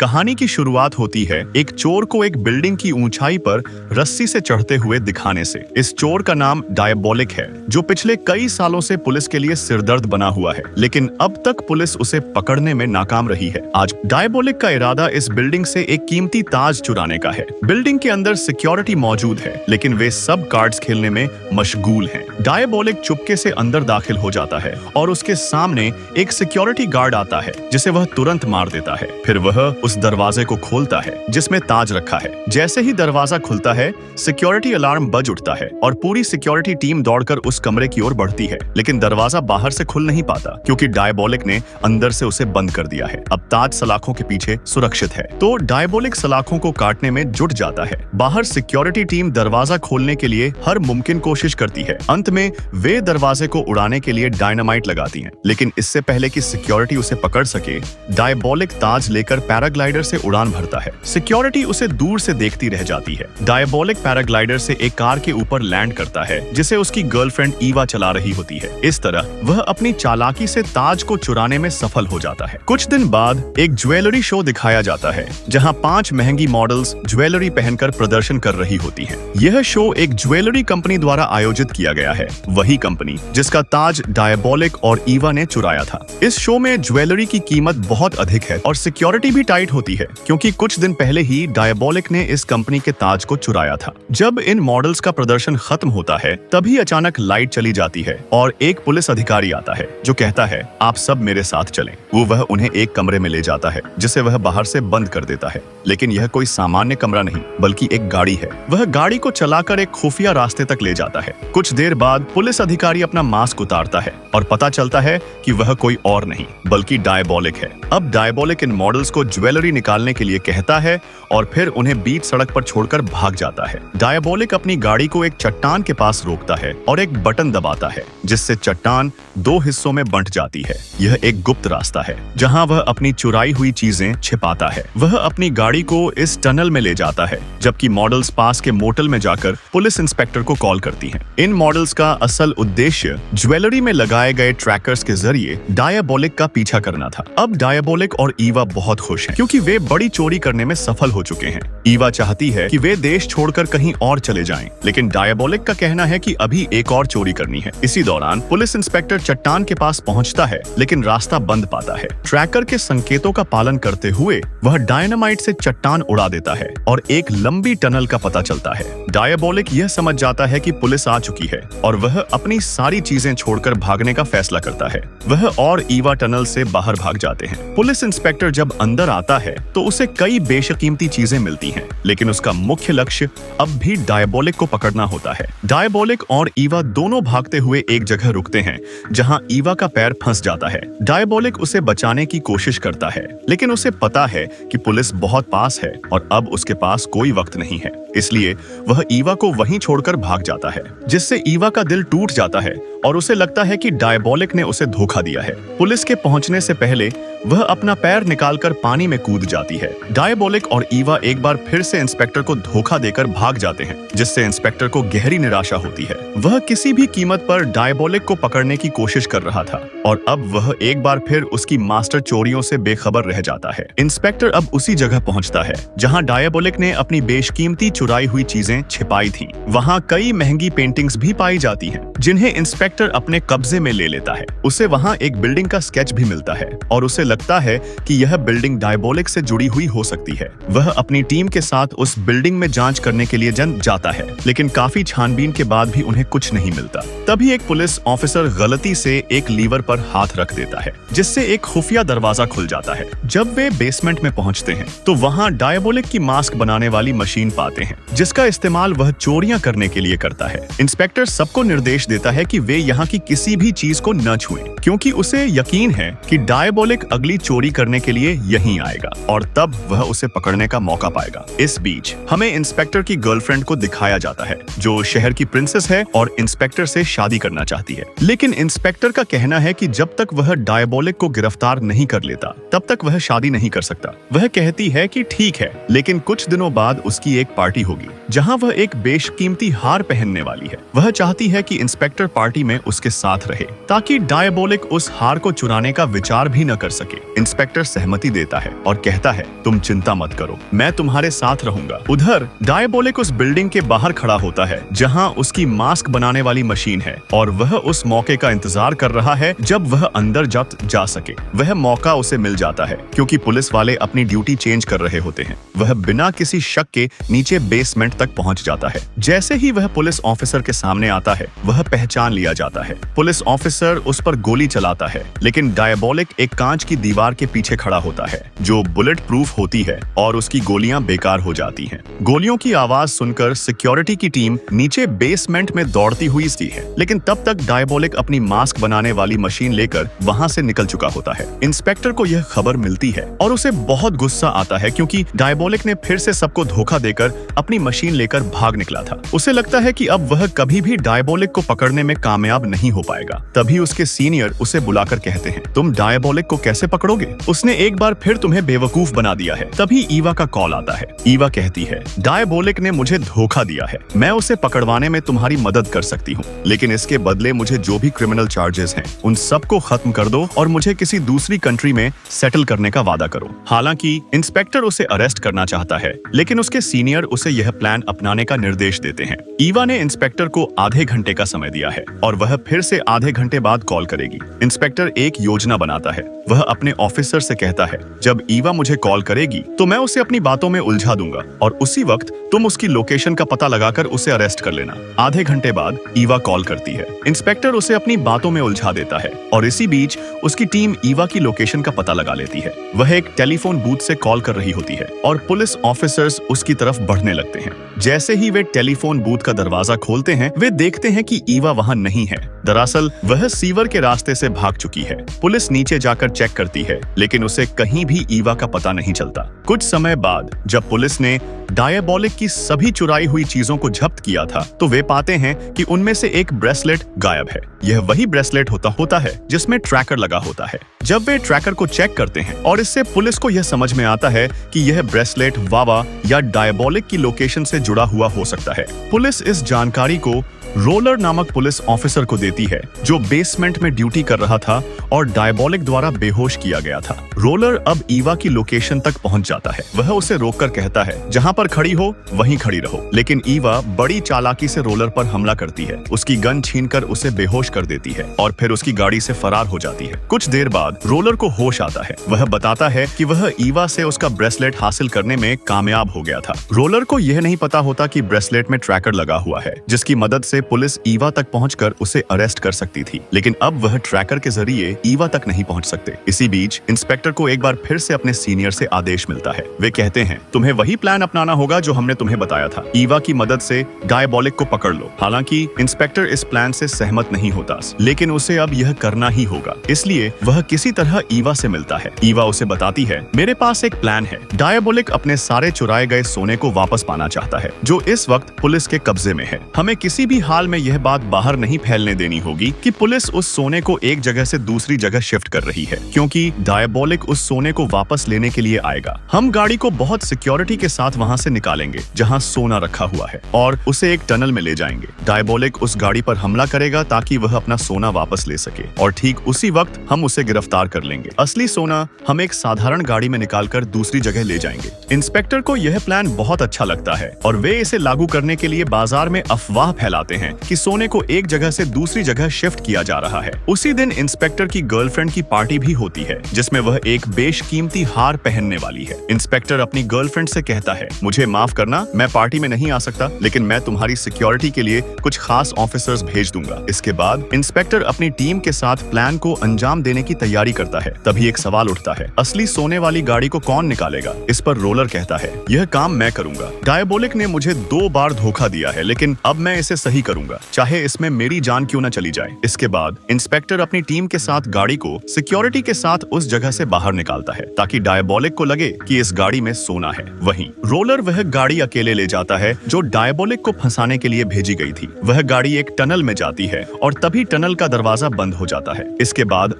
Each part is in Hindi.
कहानी की शुरुआत होती है एक चोर को एक बिल्डिंग की ऊंचाई पर रस्सी से चढ़ते हुए दिखाने से। इस चोर का नाम डायबोलिक है, जो पिछले कई सालों से पुलिस के लिए सिरदर्द बना हुआ है, लेकिन अब तक पुलिस उसे पकड़ने में नाकाम रही है। आज डायबोलिक का इरादा इस बिल्डिंग से एक कीमती ताज चुराने का है। बिल्डिंग के अंदर सिक्योरिटी मौजूद है, लेकिन वे सब कार्ड्स खेलने में मशगूल हैं। डायबोलिक चुपके से अंदर दाखिल हो जाता है और उसके सामने एक सिक्योरिटी गार्ड आता है, जिसे वह तुरंत मार देता है। फिर वह उस दरवाजे को खोलता है जिसमें ताज रखा है। जैसे ही दरवाजा खुलता है, सिक्योरिटी अलार्म बज उठता है और पूरी सिक्योरिटी टीम दौड़कर उस कमरे की ओर बढ़ती है, लेकिन दरवाजा बाहर से खुल नहीं पाता क्योंकि डायबोलिक ने अंदर से उसे बंद कर दिया है। अब ताज सलाखों के पीछे सुरक्षित है, तो डायबोलिक सलाखों को काटने में जुट जाता है। बाहर सिक्योरिटी टीम दरवाजा खोलने के लिए हर मुमकिन कोशिश करती है। अंत में वे दरवाजे को उड़ाने के लिए डायनामाइट लगाती हैं, लेकिन इससे पहले कि सिक्योरिटी उसे पकड़ सके, डायबोलिक ताज लेकर पैराग्लाइडर से उड़ान भरता है। सिक्योरिटी उसे दूर से देखती रह जाती है। डायबोलिक पैराग्लाइडर से एक कार के ऊपर लैंड करता है, जिसे उसकी गर्लफ्रेंड ईवा चला रही होती है। इस तरह वह अपनी चालाकी से ताज को चुराने में सफल हो जाता है। कुछ दिन बाद एक ज्वेलरी शो दिखाया जाता है, जहां 5 महंगी मॉडल्स ज्वेलरी पहनकर प्रदर्शन कर रही होती हैं। यह शो एक ज्वेलरी कंपनी द्वारा आयोजित किया गया है, वही कंपनी जिसका ताज डायबोलिक और ईवा ने चुराया था। इस शो में ज्वेलरी की कीमत बहुत अधिक है और सिक्योरिटी भी टाइट होती है, क्योंकि कुछ दिन पहले ही डायबोलिक ने इस कंपनी के ताज को चुराया था। जब इन मॉडल्स का प्रदर्शन खत्म होता है, तभी अचानक लाइट चली जाती है और एक पुलिस अधिकारी आता है, जो कहता है, आप सब मेरे साथ चलें। वह उन्हें एक कमरे में ले जाता है, जिसे वह बाहर से बंद कर देता है, लेकिन यह कोई सामान्य कमरा नहीं, बल्कि एक गाड़ी है। वह गाड़ी को चलाकर एक खुफिया रास्ते तक ले जाता है। कुछ देर बाद पुलिस अधिकारी अपना मास्क उतारता है और पता चलता है कि वह कोई और नहीं, बल्कि डायबोलिक है। अब डायबोलिक इन मॉडल्स को ज्वेलरी निकालने के लिए कहता है और फिर उन्हें बीच सड़क पर छोड़कर भाग जाता है। डायबोलिक अपनी गाड़ी को एक चट्टान के पास रोकता है और एक बटन दबाता है, जिससे चट्टान 2 हिस्सों में बंट जाती है। यह एक गुप्त रास्ता है, जहां वह अपनी चुराई हुई चीजें छिपाता है। वह अपनी गाड़ी को इस टनल में ले जाता है, जबकि मॉडल्स पास के मोटल में जाकर पुलिस इंस्पेक्टर को कॉल करती हैं। इन मॉडल्स का असल उद्देश्य ज्वेलरी में लगाए गए ट्रैकर्स के जरिए डायबोलिक का पीछा करना था। अब डायबोलिक और ईवा बहुत खुश हैं, क्योंकि वे बड़ी चोरी करने में सफल हो चुके हैं। ईवा चाहती है कि वे देश छोड़कर कहीं और चले जाएं, लेकिन डायबोलिक का कहना है कि अभी एक और चोरी करनी है। इसी दौरान पुलिस इंस्पेक्टर चट्टान के पास पहुंचता है, लेकिन रास्ता बंद पाता है। ट्रैकर के संकेतों का पालन करते हुए वह डायनामाइट से चट्टान उड़ा देता है और एक लंबी टनल का पता चलता है। डायबोलिक यह समझ जाता है कि पुलिस आ चुकी है और वह अपनी सारी चीजें छोड़कर भागने का फैसला करता है। वह और ईवा टनल से बाहर भाग जाते हैं। पुलिस इंस्पेक्टर जब अंदर आता है तो उसे कई बेशकीमती चीजें मिलती हैं, लेकिन उसका मुख्य लक्ष्य अब भी डायबोलिक को पकड़ना होता है। डायबोलिक और ईवा दोनों भागते हुए एक जगह रुकते हैं, जहां ईवा का पैर फंस जाता है। डायबोलिक उसे बचाने की कोशिश करता है, लेकिन उसे पता है कि पुलिस बहुत पास है और अब उसके पास कोई वक्त नहीं है, इसलिए वह ईवा को वहीं छोड़कर भाग जाता है, जिससे ईवा का दिल टूट जाता है और उसे लगता है कि डायबोलिक ने उसे धोखा दिया है। पुलिस के पहुंचने से पहले वह अपना पैर निकालकर पानी में कूद जाती है। डायबोलिक और ईवा एक बार फिर से इंस्पेक्टर को धोखा देकर भाग जाते हैं, जिससे इंस्पेक्टर को गहरी निराशा होती है। वह किसी भी कीमत पर डायबोलिक को पकड़ने की कोशिश कर रहा था और अब वह एक बार फिर उसकी मास्टर चोरियों से बेखबर रह जाता है। इंस्पेक्टर अब उसी जगह पहुंचता है जहां डायबोलिक ने अपनी बेशकीमती चुराई हुई चीजें छिपाई थीं। वहां कई महंगी पेंटिंग्स भी पाई जाती हैं, जिन्हें इंस्पेक्टर अपने कब्जे में ले लेता है। उसे वहां एक बिल्डिंग का स्केच भी मिलता है और उसे लगता है कि यह बिल्डिंग डायबोलिक से जुड़ी हुई हो सकती है। वह अपनी टीम के साथ उस बिल्डिंग में जांच करने के लिए जाता है, लेकिन काफी छानबीन के बाद भी उन्हें कुछ नहीं मिलता। तभी एक पुलिस ऑफिसर गलती से एक लीवर पर हाथ रख देता है, जिससे एक खुफिया दरवाजा खुल जाता है। जब वे बेसमेंट में पहुंचते हैं तो वहां डायबोलिक की मास्क बनाने वाली मशीन पाते हैं, जिसका इस्तेमाल वह चोरियां करने के लिए करता है। इंस्पेक्टर सबको निर्देश देता है कि वे यहाँ की किसी भी चीज को न छुएं, क्योंकि उसे यकीन है कि डायबोलिक अगली चोरी करने के लिए यहीं आएगा और तब वह उसे पकड़ने का मौका पाएगा। इस बीच हमें इंस्पेक्टर की गर्लफ्रेंड को दिखाया जाता है, जो शहर की प्रिंसेस है और इंस्पेक्टर से शादी करना चाहती है। लेकिन इंस्पेक्टर का कहना है कि जब तक वह डायबोलिक को गिरफ्तार नहीं कर लेता, तब तक वह शादी नहीं कर सकता। वह कहती है कि ठीक है, लेकिन कुछ दिनों बाद उसकी एक पार्टी होगी, जहां वह एक बेशकीमती हार पहनने वाली है। वह चाहती है कि इंस्पेक्टर पार्टी में उसके साथ रहे, ताकि डायबोलिक उस हार को चुराने का विचार भी न कर सके। इंस्पेक्टर सहमति देता है और कहता है, तुम चिंता मत करो, मैं तुम्हारे साथ रहूंगा। उधर डायबोलिक उस बिल्डिंग के बाहर खड़ा होता है जहां उसकी मास्क बनाने वाली मशीन है और वह उस मौके का इंतजार कर रहा है जब वह अंदर जा सके। वह मौका उसे मिल जाता है क्योंकि पुलिस वाले अपनी ड्यूटी चेंज कर रहे होते हैं। वह बिना किसी शक के नीचे बेसमेंट तक पहुंच जाता है। जैसे ही वह पुलिस ऑफिसर के सामने आता है, वह पहचान लिया जाता है। पुलिस ऑफिसर उस पर गोली चलाता है, लेकिन डायबोलिक एक कांच की दीवार के पीछे खड़ा होता है जो बुलेट प्रूफ होती है और उसकी गोलियां बेकार हो जाती हैं। गोलियों की आवाज सुनकर सिक्योरिटी की टीम नीचे बेसमेंट में दौड़ती हुई सी है, लेकिन तब तक डायबोलिक अपनी मास्क बनाने वाली मशीन लेकर वहां से निकल चुका होता है। इंस्पेक्टर को यह खबर मिलती है और उसे बहुत गुस्सा आता है क्योंकि डायबोलिक ने फिर से सबको धोखा देकर अपनी मशीन लेकर भाग निकला था। उसे लगता है कि अब वह कभी भी डायबोलिक को पकड़ने में कामयाब नहीं हो पाएगा। तभी उसके सीनियर उसे बुलाकर कहते हैं, तुम डायबोलिक को कैसे पकड़ोगे? उसने एक बार फिर तुम्हें बेवकूफ बना दिया है। तभी ईवा का कॉल आता है। ईवा कहती है, डायबोलिक ने मुझे धोखा दिया है, मैं उसे पकड़वाने में तुम्हारी मदद कर सकती हूँ, लेकिन इसके बदले मुझे जो भी क्रिमिनल चार्जेस हैं उन सबको खत्म कर दो और मुझे किसी दूसरी कंट्री में सेटल करने का वादा करो। हालांकि इंस्पेक्टर उसे अरेस्ट करना चाहता है, लेकिन उसके सीनियर उसे यह प्लान अपनाने का निर्देश देते हैं। ईवा ने इंस्पेक्टर को आधे घंटे का समय दिया है और वह फिर से आधे घंटे बाद कॉल करेगी। इंस्पेक्टर एक योजना बनाता है। वह अपने ऑफिसर से कहता है, जब ईवा मुझे कॉल करेगी तो मैं उसे अपनी बातों में उलझा दूंगा और उसी वक्त तुम उसकी लोकेशन का पता लगाकर उसे अरेस्ट कर लेना। आधे घंटे बाद ईवा कॉल करती है। इंस्पेक्टर उसे अपनी बातों में उलझा देता है और इसी बीच उसकी टीम ईवा की लोकेशन का पता लगा लेती है। वह एक टेलीफोन बूथ से कॉल कर रही होती है और पुलिस ऑफिसर्स उसकी तरफ बढ़ने लगते हैं। जैसे ही वे टेलीफोन बूथ का दरवाजा खोलते हैं, वे देखते हैं कि ईवा वहां नहीं है। दरअसल वह सीवर के रास्ते से भाग चुकी है। पुलिस नीचे जाकर चेक करती है, लेकिन उसे कहीं भी ईवा का पता नहीं चलता। कुछ समय बाद जब पुलिस ने डायबोलिक की सभी चुराई हुई चीजों को जब्त किया था, तो वे पाते हैं कि उनमें से एक ब्रेसलेट गायब है। यह वही ब्रेसलेट होता है जिसमें ट्रैकर लगा होता है। जब वे ट्रैकर को चेक करते हैं और इससे पुलिस को यह समझ में आता है कि यह ब्रेसलेट वावा या डायबोलिक की लोकेशन से जुड़ा हुआ हो सकता है। पुलिस इस जानकारी को रोलर नामक पुलिस ऑफिसर को देती है जो बेसमेंट में ड्यूटी कर रहा था और डायबोलिक द्वारा बेहोश किया गया था। रोलर अब ईवा की लोकेशन तक पहुंच जाता है। वह उसे रोककर कहता है, जहां पर खड़ी हो वहीं खड़ी रहो, लेकिन ईवा बड़ी चालाकी से रोलर पर हमला करती है। उसकी गन छीनकर उसे बेहोश कर देती है और फिर उसकी गाड़ी से फरार हो जाती है। कुछ देर बाद रोलर को होश आता है। वह बताता है कि वह ईवा से उसका ब्रेसलेट हासिल करने में कामयाब हो गया था। रोलर को यह नहीं पता होता कि ब्रेसलेट में ट्रैकर लगा हुआ है, जिसकी मदद से पुलिस ईवा तक पहुंचकर उसे अरेस्ट कर सकती थी, लेकिन अब वह ट्रैकर के जरिए ईवा तक नहीं पहुंच सकते। इसी बीच इंस्पेक्टर को एक बार फिर से अपने सीनियर से आदेश मिलता है। वे कहते हैं, तुम्हें वही प्लान अपनाना होगा जो हमने तुम्हें बताया था। ईवा की मदद से डायबोलिक को पकड़ लो। हालांकि इंस्पेक्टर इस प्लान से सहमत नहीं होता, लेकिन उसे अब यह करना ही होगा। इसलिए वह किसी तरह ईवा से मिलता है। ईवा उसे बताती है, मेरे पास एक प्लान है। डायबोलिक अपने सारे चुराए गए सोने को वापस पाना चाहता है, जो इस वक्त पुलिस के कब्जे में है। हमें किसी भी हाल में यह बात बाहर नहीं फैलने देनी होगी कि पुलिस उस सोने को एक जगह से दूसरी जगह शिफ्ट कर रही है, क्योंकि डायबोलिक उस सोने को वापस लेने के लिए आएगा। हम गाड़ी को बहुत सिक्योरिटी के साथ वहां से निकालेंगे जहां सोना रखा हुआ है और उसे एक टनल में ले जाएंगे। डायबोलिक उस गाड़ी पर हमला करेगा ताकि वह अपना सोना वापस ले सके और ठीक उसी वक्त हम उसे गिरफ्तार कर लेंगे। असली सोना हम एक साधारण गाड़ी में निकालकर दूसरी जगह ले जाएंगे। इंस्पेक्टर को यह प्लान बहुत अच्छा लगता है और वे इसे लागू करने के लिए बाजार में अफवाह फैलाते हैं कि सोने को एक जगह से दूसरी जगह शिफ्ट किया जा रहा है। उसी दिन इंस्पेक्टर की गर्लफ्रेंड की पार्टी भी होती है, जिसमें वह एक बेशकीमती हार पहनने वाली है। इंस्पेक्टर अपनी गर्लफ्रेंड से कहता है, मुझे माफ करना, मैं पार्टी में नहीं आ सकता, लेकिन मैं तुम्हारी सिक्योरिटी के लिए कुछ खास ऑफिसर्स भेज दूंगा। इसके बाद इंस्पेक्टर अपनी टीम के साथ प्लान को अंजाम देने की तैयारी करता है। तभी एक सवाल उठता है, असली सोने वाली गाड़ी को कौन निकालेगा? इस पर रोलर कहता है, यह काम मैं करूंगा। डायबोलिक ने मुझे 2 बार धोखा दिया है, लेकिन अब मैं इसे सही करूंगा, चाहे इसमें मेरी जान क्यों न चली जाए। इसके बाद इंस्पेक्टर अपनी टीम के साथ गाड़ी को सिक्योरिटी के साथ उस जगह से बाहर निकालता है ताकि डायबोलिक को लगे कि इस गाड़ी में सोना है। वहीं रोलर वह गाड़ी अकेले ले जाता है जो डायबोलिक को फंसाने के लिए भेजी गई थी। वह गाड़ी एक टनल में जाती है और तभी टनल का दरवाजा बंद हो जाता है। इसके बाद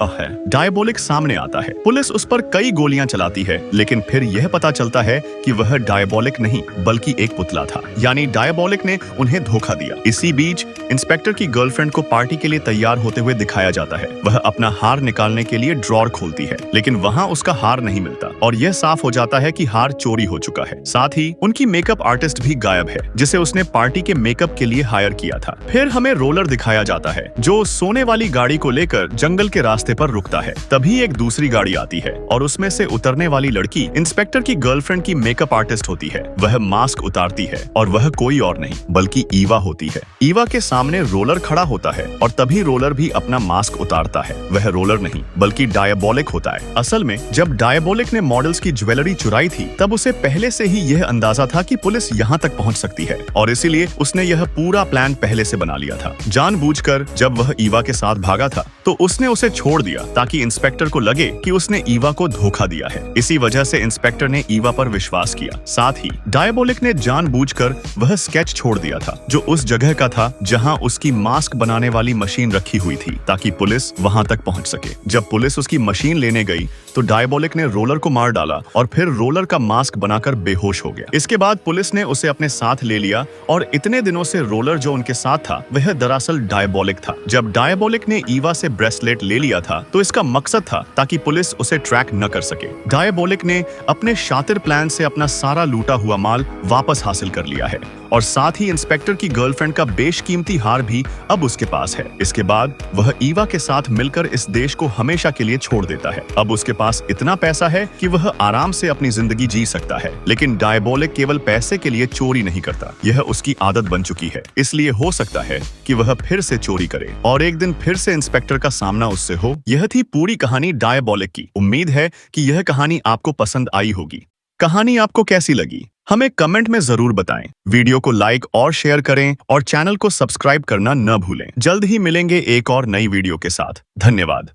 डायबोलिक सामने आता है। पुलिस उस पर कई गोलियां चलाती है, लेकिन फिर यह पता चलता है कि वह डायबोलिक नहीं बल्कि एक पुतला था, यानी डायबोलिक ने उन्हें धोखा दिया। इसी बीच इंस्पेक्टर की गर्लफ्रेंड को पार्टी के लिए तैयार होते हुए दिखाया जाता है। वह अपना हार निकालने के लिए ड्रॉर खोलती है, लेकिन वहाँ उसका हार नहीं मिलता और यह साफ हो जाता है कि हार चोरी हो चुका है। साथ ही उनकी मेकअप आर्टिस्ट भी गायब है, जिसे उसने पार्टी के मेकअप के लिए हायर किया था। फिर हमें रोलर दिखाया जाता है, जो सोने वाली गाड़ी को लेकर जंगल के रास्ते पर रुकता है। तभी एक दूसरी गाड़ी आती है और उसमें से उतरने वाली लड़की इंस्पेक्टर की गर्लफ्रेंड की मेकअप आर्टिस्ट होती है। वह मास्क उतारती है और वह कोई और नहीं बल्कि ईवा होती है। ईवा के सामने रोलर खड़ा होता है और तभी रोलर भी अपना मास्क उतारता है। वह रोलर नहीं बल्कि डायबोलिक होता है। असल में जब डायबोलिक ने मॉडल्स की ज्वेलरी चुराई थी, तब उसे पहले से ही यह अंदाजा था कि पुलिस यहाँ तक पहुँच सकती है और इसीलिए उसने यह पूरा प्लान पहले से बना लिया था। जानबूझकर जब वह ईवा के साथ भागा था तो उसने उसे छोड़ दिया ताकि इंस्पेक्टर को लगे कि उसने ईवा को धोखा दिया है। इसी वजह से इंस्पेक्टर ने ईवा पर विश्वास किया। साथ ही डायबोलिक ने जानबूझकर वह स्केच छोड़ दिया था जो उस जगह का था जहां उसकी मास्क बनाने वाली मशीन रखी हुई थी, ताकि पुलिस वहां तक पहुंच सके। जब पुलिस उसकी मशीन लेने गई तो डायबोलिक ने रोलर को मार डाला और फिर रोलर का मास्क बनाकर बेहोश हो गया। इसके बाद पुलिस ने उसे अपने साथ ले लिया और इतने दिनों से रोलर जो उनके साथ था वह दरअसल डायबोलिक था। जब डायबोलिक ने ईवा से ब्रेसलेट ले लिया था तो इसका मकसद था ताकि पुलिस उसे ट्रैक न कर सके। डायबोलिक ने अपने शातिर प्लान से अपना सारा लूटा हुआ माल वापस हासिल कर लिया है और साथ ही इंस्पेक्टर की गर्लफ्रेंड का बेशकीमती हार भी अब उसके पास है। इसके बाद वह ईवा के साथ मिलकर इस देश को हमेशा के लिए छोड़ देता है। अब उसके पास इतना पैसा है कि वह आराम से अपनी जिंदगी जी सकता है। लेकिन डायबोलिक केवल पैसे के लिए चोरी नहीं करता, यह उसकी आदत बन चुकी है। इसलिए हो सकता है कि वह फिर से चोरी करे और एक दिन फिर से इंस्पेक्टर का सामना उससे हो। यह थी पूरी कहानी डायबोलिक की। उम्मीद है कि यह कहानी आपको पसंद आई होगी। कहानी आपको कैसी लगी हमें कमेंट में जरूर बताएं। वीडियो को लाइक और शेयर करें और चैनल को सब्सक्राइब करना न भूलें। जल्द ही मिलेंगे एक और नई वीडियो के साथ। धन्यवाद।